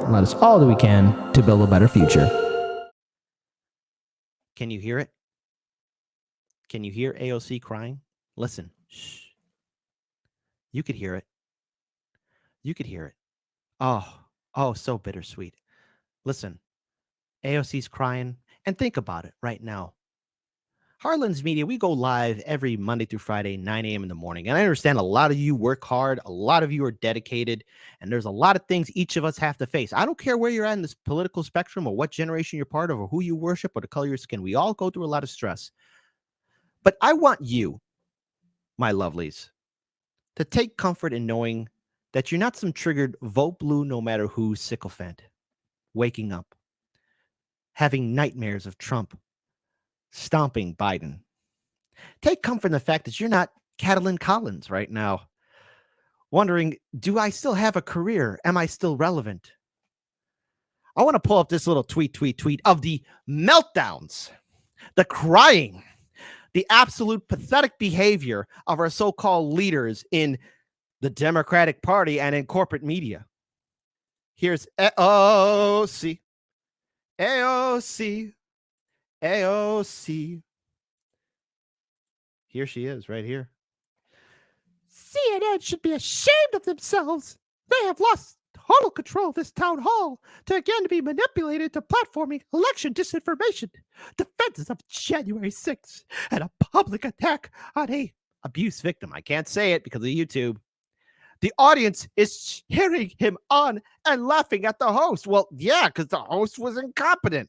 and let us all do we can to build a better future. Can you hear it? Can you hear AOC crying? Listen. Shh. You could hear it. You could hear it. Oh, so bittersweet. Listen, AOC's crying, and think about it right now. Harlan's Media, we go live every Monday through Friday, 9 a.m. in the morning. And I understand a lot of you work hard. A lot of you are dedicated. And there's a lot of things each of us have to face. I don't care where you're at in this political spectrum or what generation you're part of or who you worship or the color of your skin. We all go through a lot of stress. But I want you, my lovelies, to take comfort in knowing that you're not some triggered vote blue no matter who sycophant, waking up, having nightmares of Trump stomping Biden. Take comfort in the fact that you're not Caitlyn Collins right now, wondering, do I still have a career? Am I still relevant? I want to pull up this little tweet of the meltdowns, the crying, the absolute pathetic behavior of our so-called leaders in the Democratic Party and in corporate media. Here's AOC. AOC. AOC. Here she is, right here. CNN should be ashamed of themselves. They have lost total control of this town hall to again be manipulated to platforming election disinformation, defenses of January 6th, and a public attack on a abuse victim. I can't say it because of YouTube. The audience is cheering him on and laughing at the host. Well, yeah, because the host was incompetent.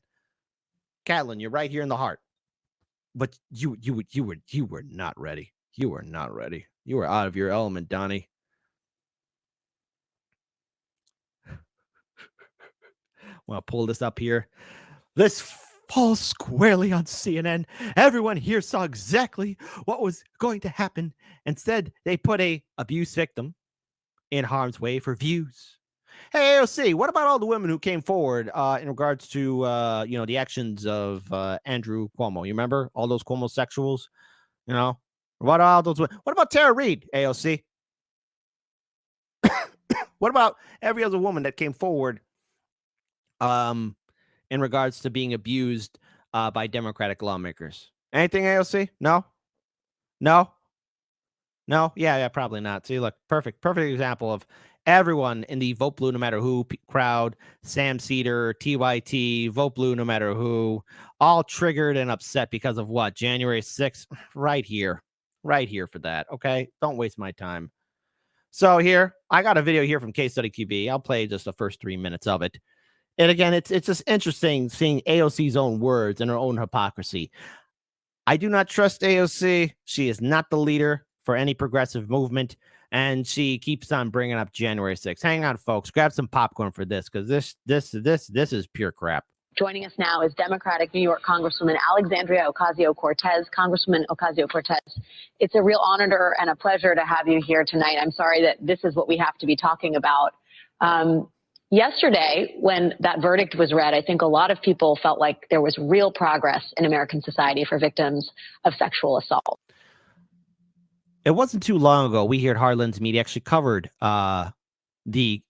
Kaitlan, you're right here in the heart. But you were not ready. You were not ready. You were out of your element, Donnie. Well, pull this up here. This falls squarely on CNN. Everyone here saw exactly what was going to happen. Instead, they put a abuse victim in harm's way for views. Hey, AOC, what about all the women who came forward in regards to, the actions of Andrew Cuomo? You remember all those Cuomo-sexuals? What about those? What about Tara Reid, AOC? What about every other woman that came forward in regards to being abused by Democratic lawmakers? Anything, AOC? No? Yeah, probably not. See, look, perfect example of everyone in the vote blue no matter who crowd, Sam Cedar, TYT, vote blue no matter who, all triggered and upset because of what? January 6th, right here for that, okay? Don't waste my time. So here, I got a video here from Case Study QB. I'll play just the first 3 minutes of it. And again, it's just interesting seeing AOC's own words and her own hypocrisy. I do not trust AOC. She is not the leader for any progressive movement, and she keeps on bringing up January 6th. Hang on, folks. Grab some popcorn for this, because this is pure crap. Joining us now is Democratic New York Congresswoman Alexandria Ocasio-Cortez. Congresswoman Ocasio-Cortez, it's a real honor and a pleasure to have you here tonight. I'm sorry that this is what we have to be talking about. Yesterday, when that verdict was read, I think a lot of people felt like there was real progress in American society for victims of sexual assault. It wasn't too long ago we here at Harlan's Media actually covered the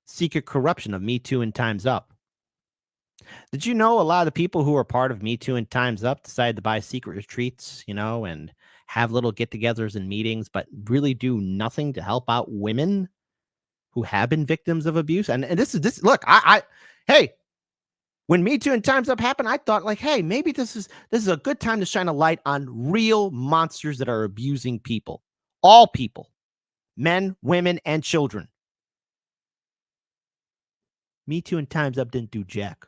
secret corruption of Me Too and Time's Up. Did you know a lot of the people who are part of Me Too and Time's Up decided to buy secret retreats, and have little get-togethers and meetings, but really do nothing to help out women who have been victims of abuse? And this look, hey, when Me Too and Time's Up happened, I thought, like, hey, maybe this is a good time to shine a light on real monsters that are abusing people. All people. Men, women, and children. Me Too and Time's Up didn't do jack.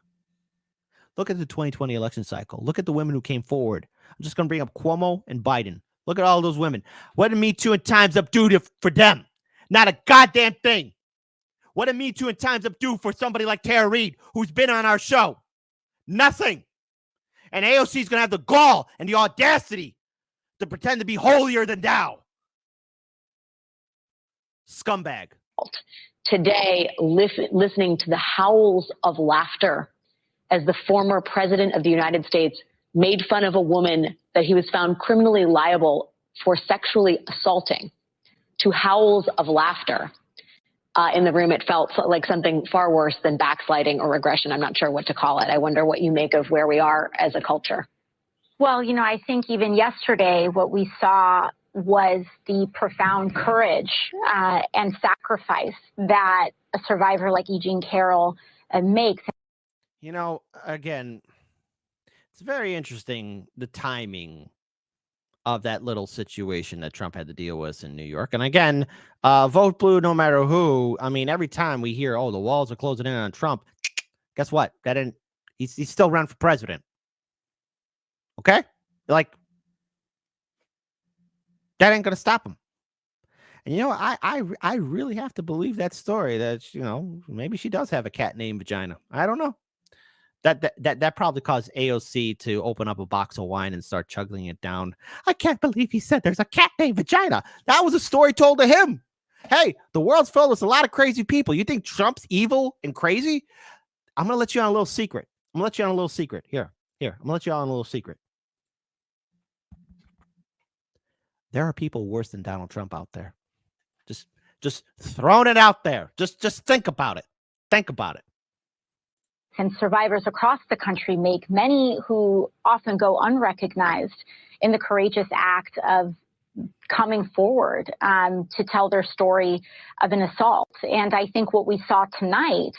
Look at the 2020 election cycle. Look at the women who came forward. I'm just going to bring up Cuomo and Biden. Look at all those women. What did Me Too and Time's Up do for them? Not a goddamn thing. What did Me Too and Time's Up do for somebody like Tara Reid, who's been on our show? Nothing. And AOC is going to have the gall and the audacity to pretend to be holier than thou. Scumbag. Today, listening to the howls of laughter as the former president of the United States made fun of a woman that he was found criminally liable for sexually assaulting, to howls of laughter. in the room, it felt like something far worse than backsliding or regression. I'm not sure what to call it. I wonder what you make of where we are as a culture. Well, I think even yesterday, what we saw was the profound courage and sacrifice that a survivor like E. Jean Carroll makes. Again, it's very interesting, the timing of that little situation that Trump had to deal with in New York. And again, vote blue no matter who. I mean, every time we hear, oh, the walls are closing in on Trump, guess what? He's still running for president. Okay? Like, that ain't going to stop him. And, I really have to believe that story that, maybe she does have a cat named Vagina. I don't know. That probably caused AOC to open up a box of wine and start chugging it down. I can't believe he said there's a cat named Vagina. That was a story told to him. Hey, the world's filled with a lot of crazy people. You think Trump's evil and crazy? I'm going to let you on a little secret. Here, I'm going to let you on a little secret. There are people worse than Donald Trump out there. Just throwing it out there. Just think about it. Think about it. And survivors across the country make, many who often go unrecognized in the courageous act of coming forward to tell their story of an assault. And I think what we saw tonight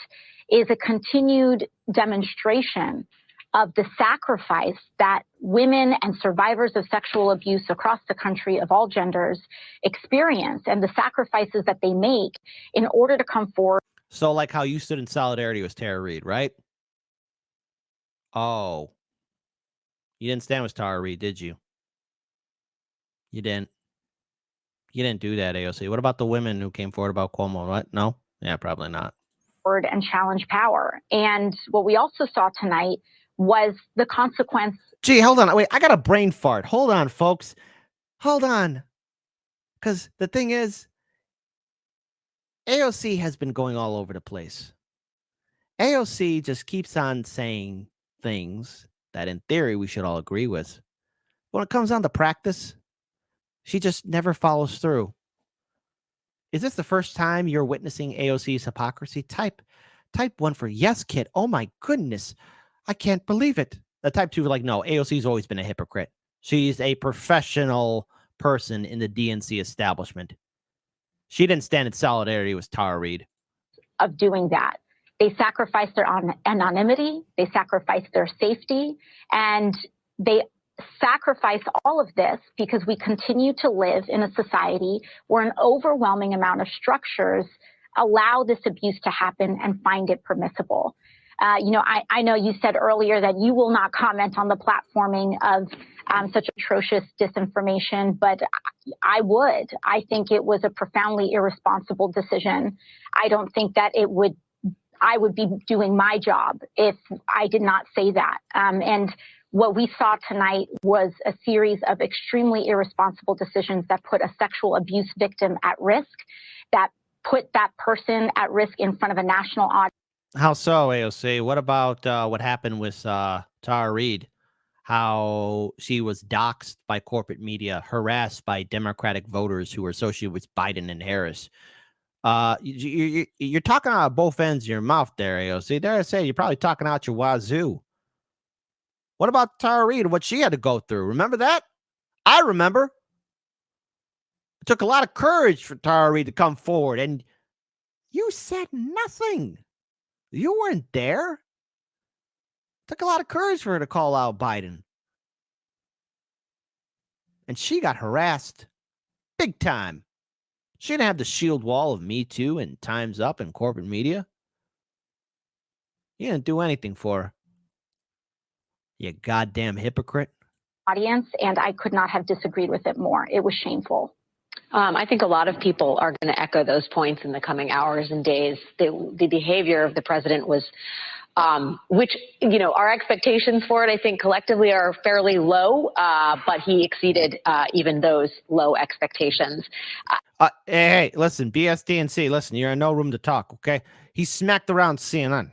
is a continued demonstration of the sacrifice that women and survivors of sexual abuse across the country of all genders experience, and the sacrifices that they make in order to come forward. So like how you stood in solidarity with Tara Reid, right? Oh, you didn't stand with Tara Reid, did you? You didn't do that, AOC. What about the women who came forward about Cuomo? What? No? Yeah, probably not. And challenge power. And what we also saw tonight was the consequence. Gee, hold on. Wait, I got a brain fart. Hold on, folks. Hold on. Because the thing is, AOC has been going all over the place. AOC just keeps on saying things that in theory we should all agree with. When it comes down to practice, she just never follows through. Is this the first time you're witnessing AOC's hypocrisy? Type 1 for yes, kid. Oh my goodness. I can't believe it. The type 2 like, no, AOC's always been a hypocrite. She's a professional person in the DNC establishment. She didn't stand in solidarity with Tara Reid. Of doing that. They sacrificed their anonymity, they sacrificed their safety, and they sacrifice all of this because we continue to live in a society where an overwhelming amount of structures allow this abuse to happen and find it permissible. I know you said earlier that you will not comment on the platforming of such atrocious disinformation, but I would. I think it was a profoundly irresponsible decision. I don't think that I would be doing my job if I did not say that. And what we saw tonight was a series of extremely irresponsible decisions that put a sexual abuse victim at risk, that put that person at risk in front of a national audience. How so, AOC? What about what happened with Tara Reid? How she was doxxed by corporate media, harassed by Democratic voters who were associated with Biden and Harris. You're talking out of both ends of your mouth there, AOC. Dare I say, you're probably talking out your wazoo. What about Tara Reid and what she had to go through? Remember that? I remember. It took a lot of courage for Tara Reid to come forward, and you said nothing. You weren't there. It took a lot of courage for her to call out Biden. And she got harassed big time. She didn't have the shield wall of Me Too and Time's Up and corporate media. You didn't do anything for her. You goddamn hypocrite. Audience, and I could not have disagreed with it more. It was shameful. I think a lot of people are going to echo those points in the coming hours and days. The behavior of the president was, which, our expectations for it, I think collectively are fairly low, but he exceeded even those low expectations. Hey, listen, BSDNC, listen, you're in no room to talk, okay? He smacked around CNN.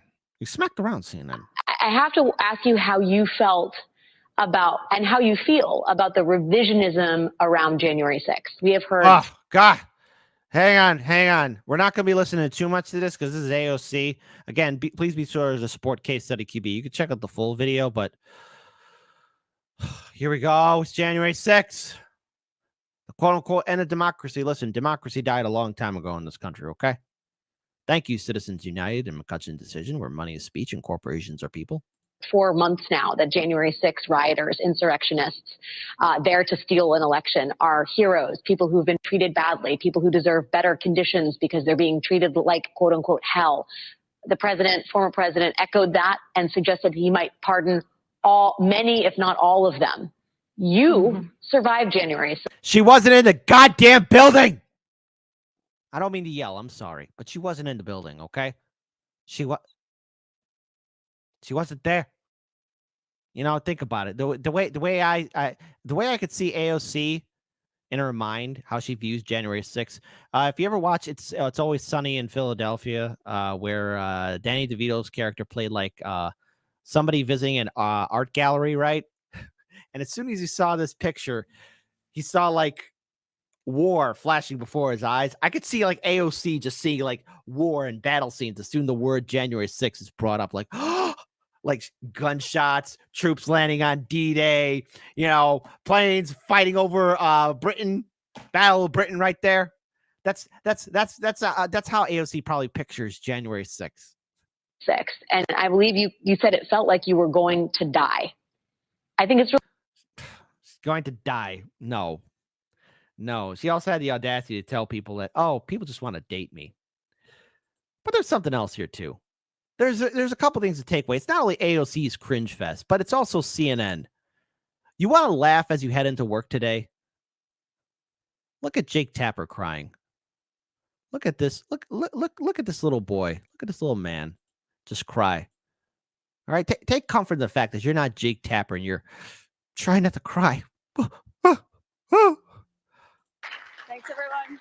I have to ask you how you felt about and how you feel about the revisionism around January 6th. We have heard. Oh, God. Hang on. We're not going to be listening too much to this because this is AOC. Again, please be sure there's a sport case study QB. You can check out the full video, but here we go. It's January 6th. The quote-unquote end of democracy. Listen, democracy died a long time ago in this country, okay? Thank you, Citizens United and McCutcheon decision where money is speech and corporations are people. 4 months now that January 6 rioters, insurrectionists, there to steal an election are heroes, people who've been treated badly, people who deserve better conditions because they're being treated like quote unquote hell. The president, former president, echoed that and suggested he might pardon many, if not all of them. You survived January 6th. She wasn't in the goddamn building. I don't mean to yell. I'm sorry, but she wasn't in the building. Okay, she wasn't there. You know, think about it. The way I could see AOC in her mind, how she views January 6th. If you ever watch It's Always Sunny in Philadelphia, where Danny DeVito's character played like somebody visiting an art gallery, right? And as soon as he saw this picture, he saw like war flashing before his eyes. I could see like AOC just seeing like war and battle scenes as soon as the word January 6th is brought up, like like gunshots, troops landing on D-Day, you know, planes fighting over Britain, Battle of Britain right there. That's how AOC probably pictures January 6th. And I believe you said it felt like you were going to die. I think it's going to die. No. She also had the audacity to tell people that, oh, people just want to date me. But there's something else here too. There's a couple things to take away. It's not only AOC's cringe fest, but it's also CNN. You want to laugh as you head into work today? Look at Jake Tapper crying. Look at this. Look at this little boy. Look at this little man. Just cry. All right. Take comfort in the fact that you're not Jake Tapper and you're trying not to cry. Thanks, everyone.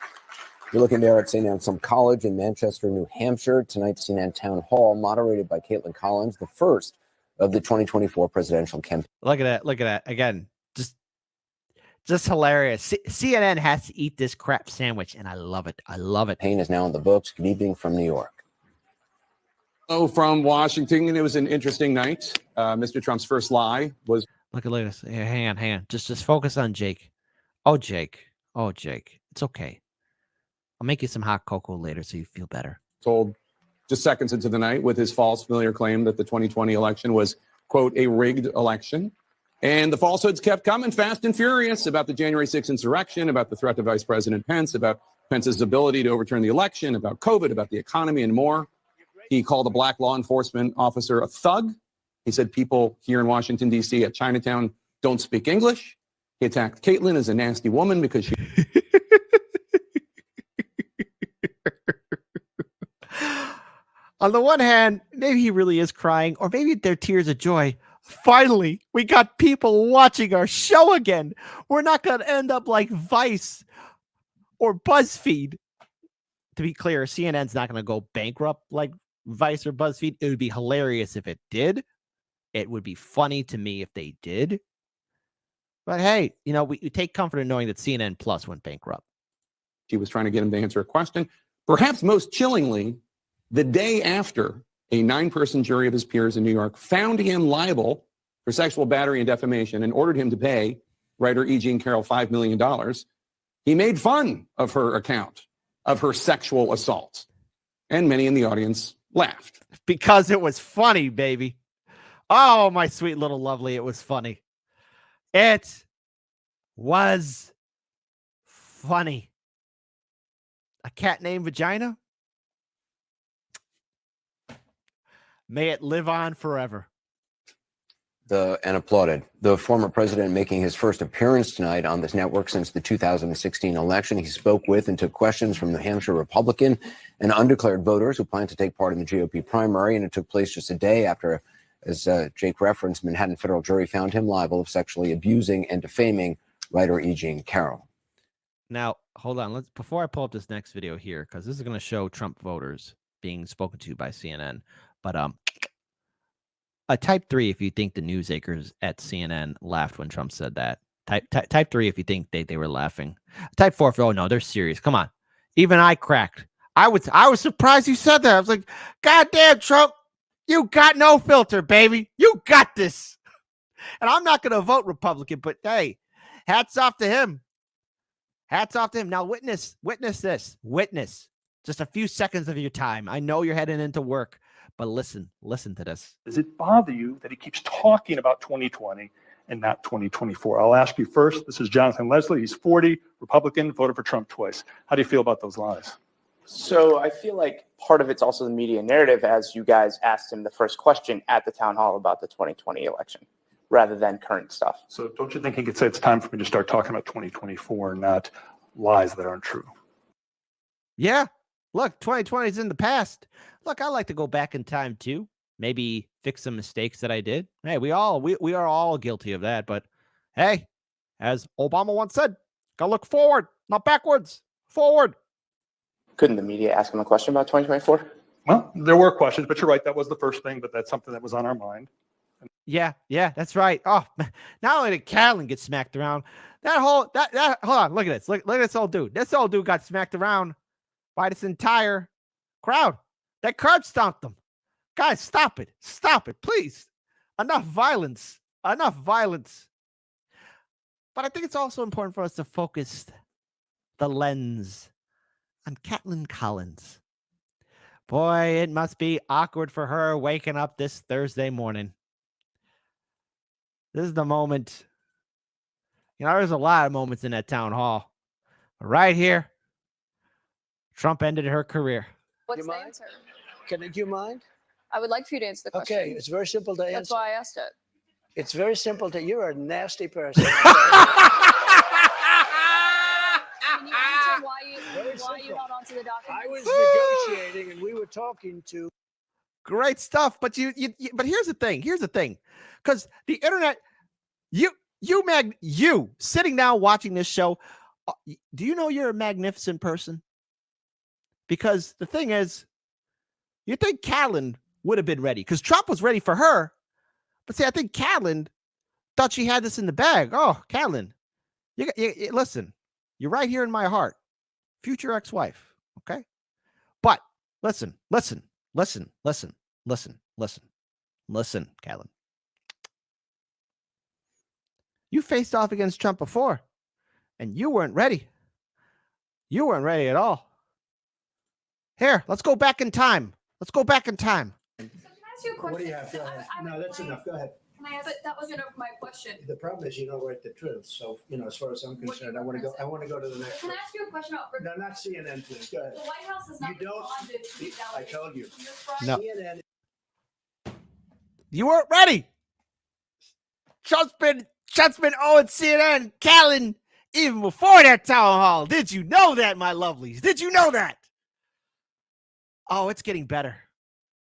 You're looking there at St. Anselm College in Manchester, New Hampshire. Tonight's CNN Town Hall, moderated by Caitlyn Collins, the first of the 2024 presidential campaign. Look at that. Again, just hilarious. CNN has to eat this crap sandwich, and I love it. Campaign is now in the books. Good evening from New York. Hello from Washington, and it was an interesting night. Mr. Trump's first lie was... Look at this. Here, hang on. Just focus on Jake. Oh, Jake. It's okay. I'll make you some hot cocoa later so you feel better. Told just seconds into the night with his false familiar claim that the 2020 election was, quote, a rigged election. And the falsehoods kept coming fast and furious about the January 6th insurrection, about the threat to Vice President Pence, about Pence's ability to overturn the election, about COVID, about the economy, and more. He called a black law enforcement officer a thug. He said people here in Washington, D.C. at Chinatown don't speak English. He attacked Kaitlan as a nasty woman because she... On the one hand, maybe he really is crying, or maybe they're tears of joy. Finally, we got people watching our show again. We're not going to end up like Vice or BuzzFeed. To be clear, CNN's not going to go bankrupt like Vice or BuzzFeed. It would be hilarious if it did. It would be funny to me if they did. But hey, you know, we take comfort in knowing that CNN Plus went bankrupt. She was trying to get him to answer a question. Perhaps most chillingly, the day after a 9-person jury of his peers in New York found him liable for sexual battery and defamation and ordered him to pay writer E. Jean Carroll $5 million, he made fun of her account of her sexual assault. And many in the audience laughed. Because it was funny, baby. Oh, my sweet little lovely, it was funny. It was funny. A cat named Vagina? May it live on forever. And applauded. The former president making his first appearance tonight on this network since the 2016 election. He spoke with and took questions from New Hampshire Republican and undeclared voters who plan to take part in the GOP primary. And it took place just a day after, as Jake referenced, Manhattan federal jury found him liable of sexually abusing and defaming writer E. Jean Carroll. Now, hold on. Before I pull up this next video here, because this is going to show Trump voters being spoken to by CNN. But type 3 if you think the news anchors at CNN laughed when Trump said that. Type 3 if you think they were laughing. Type 4 if, oh no, they're serious. Come on. Even I cracked. I was surprised you said that. I was like, God damn, Trump, you got no filter, baby. You got this. And I'm not going to vote Republican, but hey, hats off to him. Hats off to him. Now witness this. Witness just a few seconds of your time. I know you're heading into work, but listen to this. Does it bother you that he keeps talking about 2020 and not 2024? I'll ask you first. This is Jonathan Leslie. He's 40, Republican, voted for Trump twice. How do you feel about those lies? So I feel like part of it's also the media narrative, as you guys asked him the first question at the town hall about the 2020 election, rather than current stuff. So don't you think he could say it's time for me to start talking about 2024 and not lies that aren't true? Yeah. Look, 2020 is in the past. Look, I like to go back in time too. Maybe fix some mistakes that I did. Hey, we are all guilty of that. But hey, as Obama once said, gotta look forward, not backwards. Forward. Couldn't the media ask him a question about 2024? Well, there were questions, but you're right. That was the first thing, but that's something that was on our mind. Yeah, that's right. Oh, not only did Kaitlan get smacked around, hold on, look at this. Look at this old dude. This old dude got smacked around by this entire crowd. That curb stomped them. Guys, stop it. Stop it, please. Enough violence. Enough violence. But I think it's also important for us to focus the lens on Caitlyn Collins. Boy, it must be awkward for her waking up this Thursday morning. This is the moment. You know, there's a lot of moments in that town hall. But right here, Trump ended her career. What's the answer? Do you mind? I would like for you to answer the question. Okay, it's very simple to answer. That's why I asked it. It's very simple to. You're a nasty person. Can you answer why you're not onto the document? I was negotiating, and we were talking to. Great stuff, but but here's the thing. Because the internet, you sitting down watching this show, do you know you're a magnificent person? Because the thing is, you think Kaitlan would have been ready because Trump was ready for her. But see, I think Kaitlan thought she had this in the bag. Oh, Kaitlan, you listen, you're right here in my heart. Future ex-wife. Okay. But listen, Kaitlan. You faced off against Trump before, and you weren't ready. You weren't ready at all. Here, let's go back in time. So can I ask you a question? What do you have? Go ahead. No, that's enough. Go ahead. But that wasn't my question. The problem is you don't write the truth. So, as far as I'm concerned, I want to go to the next Can I one. ask you a question about? No, not CNN, please. Go ahead. The White House has not You don't- responded to these I told you. No. CNN. You weren't ready. Trump's been owing CNN, Kaitlan, even before that town hall. Did you know that, my lovelies? Did you know that? Oh, it's getting better.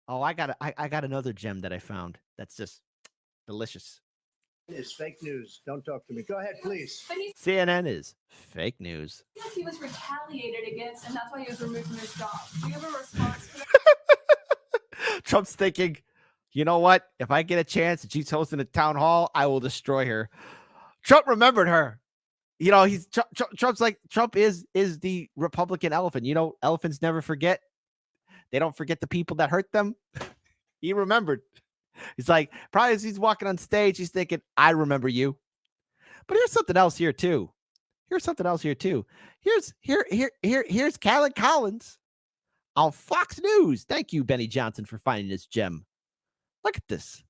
Oh, I got another gem that I found that's just delicious. It's fake news. Don't talk to me. Go ahead, please. But CNN is fake news. he was retaliated against, and that's why he was removed from his job. Do you have a response to that? Trump's thinking, you know what? If I get a chance and she's hosting a town hall, I will destroy her. Trump remembered her. Trump's like, Trump is the Republican elephant. Elephants never forget. They don't forget the people that hurt them. He remembered. He's like, probably as he's walking on stage, he's thinking, I remember you. But here's something else here too. Here's Caitlyn Collins on Fox News. Thank you, Benny Johnson, for finding this gem. Look at this.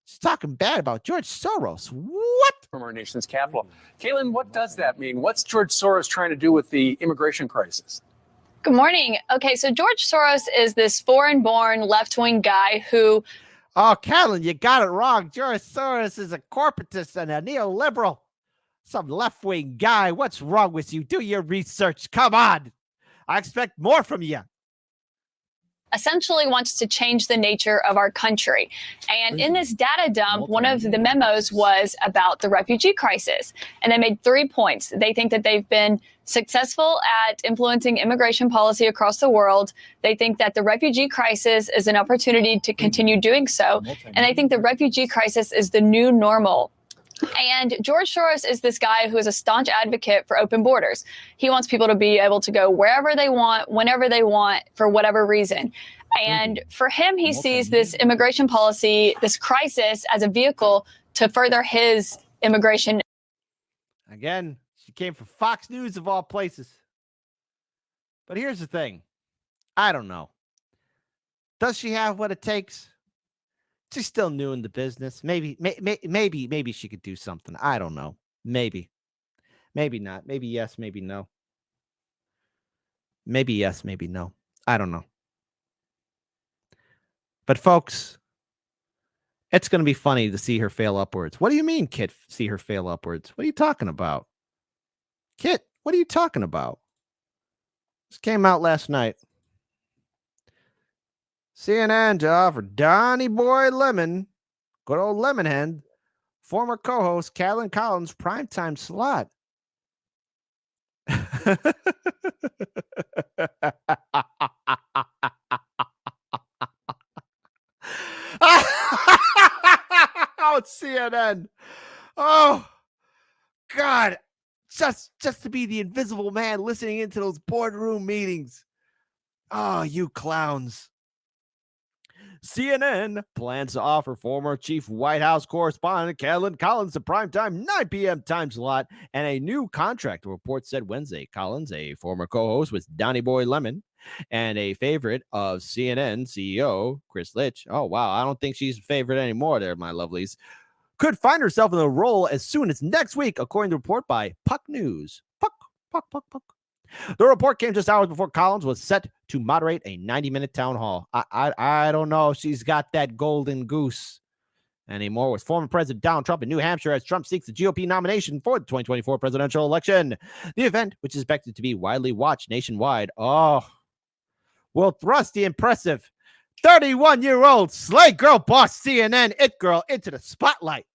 She's talking bad about George Soros. What? From our nation's capital. Kaitlan, what does that mean? What's George Soros trying to do with the immigration crisis? Good morning. Okay, so George Soros is this foreign-born left-wing guy who... Oh, Kaitlan, you got it wrong. George Soros is a corporatist and a neoliberal. Some left-wing guy. What's wrong with you? Do your research. Come on. I expect more from you. essentially wants to change the nature of our country. And in this data dump, one of the memos was about the refugee crisis. And they made 3 points. They think that they've been successful at influencing immigration policy across the world. They think that the refugee crisis is an opportunity to continue doing so. And I think the refugee crisis is the new normal. And George Soros is this guy who is a staunch advocate for open borders. He wants people to be able to go wherever they want, whenever they want, for whatever reason. And for him, he sees this immigration policy, this crisis, as a vehicle to further his immigration. Again, she came from Fox News of all places. But here's the thing. I don't know. Does she have what it takes? She's still new in the business. Maybe she could do something. I don't know. Maybe not. Maybe yes, maybe no. Maybe yes, maybe no. I don't know. But folks, it's going to be funny to see her fail upwards. What do you mean, Kit, see her fail upwards? What are you talking about? Kit, what are you talking about? This came out last night. CNN to offer Donnie Boy Lemon, good old Lemonhead, former co-host Caitlyn Collins primetime slot. Oh, it's CNN. Oh, God. Just to be the invisible man listening into those boardroom meetings. Oh, you clowns. CNN plans to offer former chief White House correspondent Caitlyn Collins a primetime 9 p.m. time slot and a new contract, the report said Wednesday. Collins, a former co-host with Donnie Boy Lemon and a favorite of CNN CEO Chris Litch. Oh, wow. I don't think she's a favorite anymore there, my lovelies. Could find herself in the role as soon as next week, according to a report by Puck News. Puck. The report came just hours before Collins was set to moderate a 90-minute town hall. I don't know if she's got that golden goose anymore. With former President Donald Trump in New Hampshire as Trump seeks the GOP nomination for the 2024 presidential election. The event, which is expected to be widely watched nationwide, will thrust the impressive 31-year-old slay girl boss CNN it girl into the spotlight.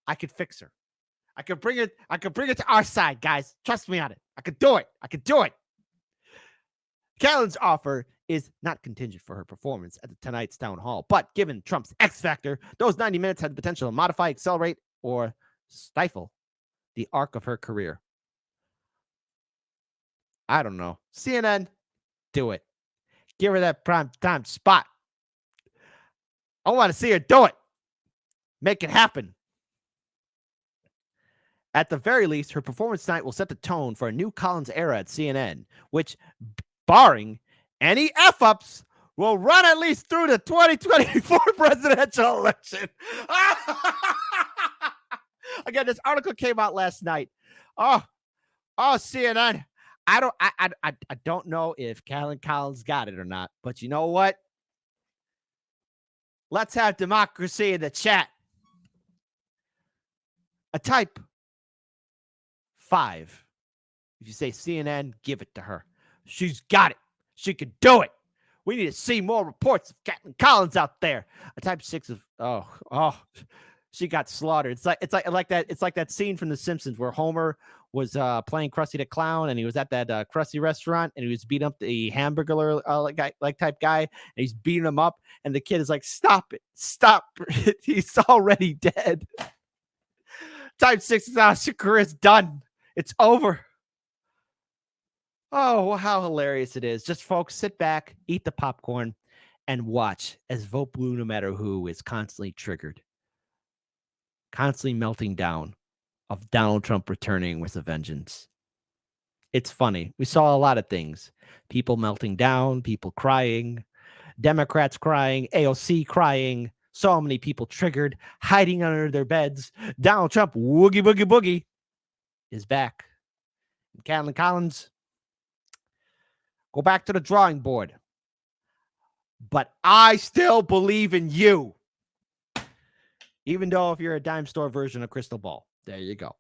I could fix her. I could bring it to our side, guys. Trust me on it. I could do it. Caitlyn's offer is not contingent for her performance at tonight's town hall, but given Trump's X factor, those 90 minutes had the potential to modify, accelerate, or stifle the arc of her career. I don't know. CNN, do it. Give her that prime time spot. I want to see her do it. Make it happen. At the very least, her performance tonight will set the tone for a new Collins era at CNN, which, barring any F-ups, will run at least through the 2024 presidential election. Again, this article came out last night. Oh, CNN. I don't know if Caitlyn Collins got it or not, but you know what? Let's have democracy in the chat. A type 5. If you say CNN, give it to her. She's got it. She can do it. We need to see more reports of Caitlyn Collins out there. A type 6 of she got slaughtered. It's like that scene from The Simpsons where Homer was playing Krusty the Clown, and he was at that Krusty restaurant, and he was beating up the hamburger type guy, and he's beating him up, and the kid is like, "Stop it! Stop! He's already dead." Type 6 is out. Your career is done. It's over. Oh, how hilarious it is. Just folks, sit back, eat the popcorn, and watch as Vote Blue No Matter Who is constantly triggered. Constantly melting down of Donald Trump returning with a vengeance. It's funny. We saw a lot of things. People melting down, people crying, Democrats crying, AOC crying, so many people triggered, hiding under their beds. Donald Trump, woogie boogie boogie, is back. And Caitlyn Collins, go back to the drawing board. But I still believe in you. Even though if you're a dime store version of Crystal Ball. There you go.